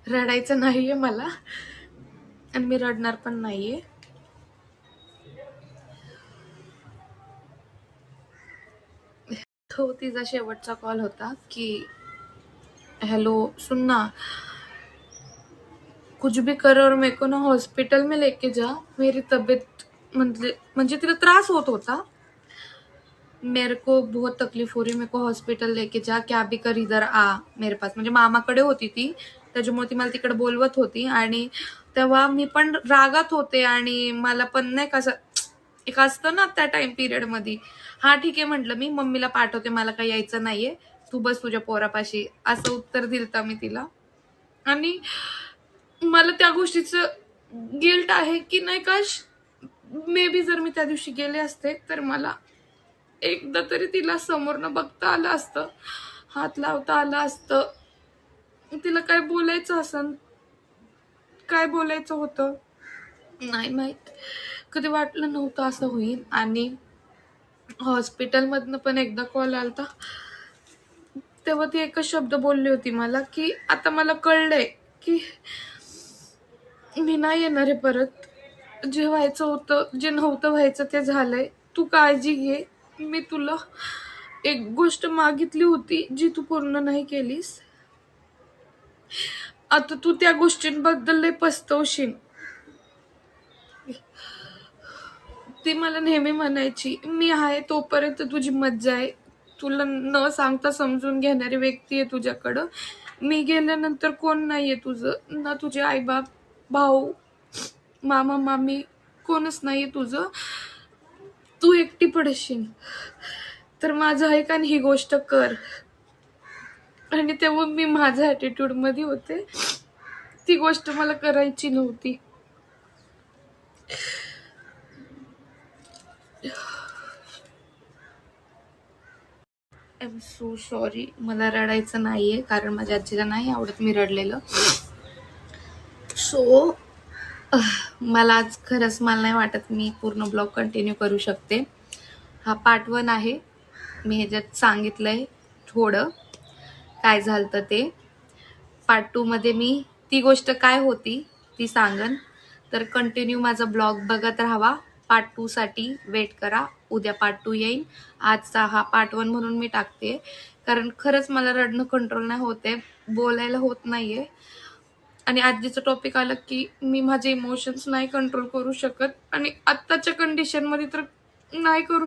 रडायचं नाहीये मला आणि मी रडणार पण नाहीये. तो तिचा शेवटचा कॉल होता की हेलो सुन ना, कुछ भी कर और मेरे को ना हॉस्पिटल में लेके जा, मेरी तबीयत म्हणजे तिला त्रास होत होता. मेरे को बहुत तकलीफ हो रही, मेरे को हॉस्पिटल लेके जा, क्या भी कर इधर आ मेरे पास. म्हणजे मामाकडे होती ती, त्याच्यामुळे ती मला तिकडे बोलवत होती. आणि तेव्हा मी पण रागात होते आणि मला पण नाही का असं एक असतं ना त्या टाइम पिरियड मध्ये, हा ठीक आहे म्हटलं, मी मम्मीला पाठवते, मला काही यायचं नाहीये, तू बस तुझ्या पोरापाशी, असं उत्तर दिलता मी तिला. आणि मला त्या गोष्टीचं गिल्ट आहे की नाही काश मे बी जर मी त्या दिवशी गेले असते तर मला एकदा तरी तिला समोरनं बघता आलं असतं, हात लावता आलं असतं, तिला काय बोलायचं असं काय बोलायचं होतं नाही माहित. कधी वाटलं नव्हतं असं होईल. आणि हॉस्पिटलमधनं पण एकदा कॉल आलता, तेव्हा ती एकच शब्द बोलली होती मला की आता मला कळलंय की मी नाही येणार आहे परत, जे व्हायचं होतं, जे नव्हतं व्हायचं ते झालंय, तू काळजी घे. मी तुला एक गोष्ट मागितली होती जी तू पूर्ण नाही केलीस, आता तू त्या गोष्टींबद्दल लय पस्तवशील. ती मला नेहमी म्हणायची मी आहे तोपर्यंत तुझी मज्जा आहे, तुला न सांगता समजून घेणारी व्यक्ती आहे तुझ्याकडं, मी गेल्यानंतर कोण नाहीये तुझं, ना तुझे आईबाप, भाऊ, मामा मामी, कोणच नाहीये तुझं, तू एकटी पडशील, तर माझं ऐक आणि ही गोष्ट कर. आणि तेव्हा मी माझ्या ॲटिट्यूड मध्ये होते, ती गोष्ट मला करायची नव्हती. I am so sorry. मला रडायचं नाहीये कारण माझ्या आजीला नाही आवडत मी रडलेलं. सो मला आज खरंच मला नाही वाटत मी पूर्ण ब्लॉग कंटिन्यू करू शकते. हा पार्ट 1 आहे. मी ह्याच्यात सांगितलंय थोडं काय झालं ते. पार्ट 2 मध्ये मी ती गोष्ट काय होती ती सांगन. तर कंटिन्यू माझा ब्लॉग बघत राहावा. पार्ट 2 साठी वेट करा. उद्या पार्ट 2 येईल. आजचा हा पार्ट 1 म्हणून मी टाकते कारण खरंच मला रडणं कंट्रोल नाही होते, बोलायला होत नाहीये. आणि आजीचं टॉपिक आलं की मी माझे इमोशन्स नाही कंट्रोल करू शकत आणि आत्ताच्या कंडिशन मध्ये तर नाही करू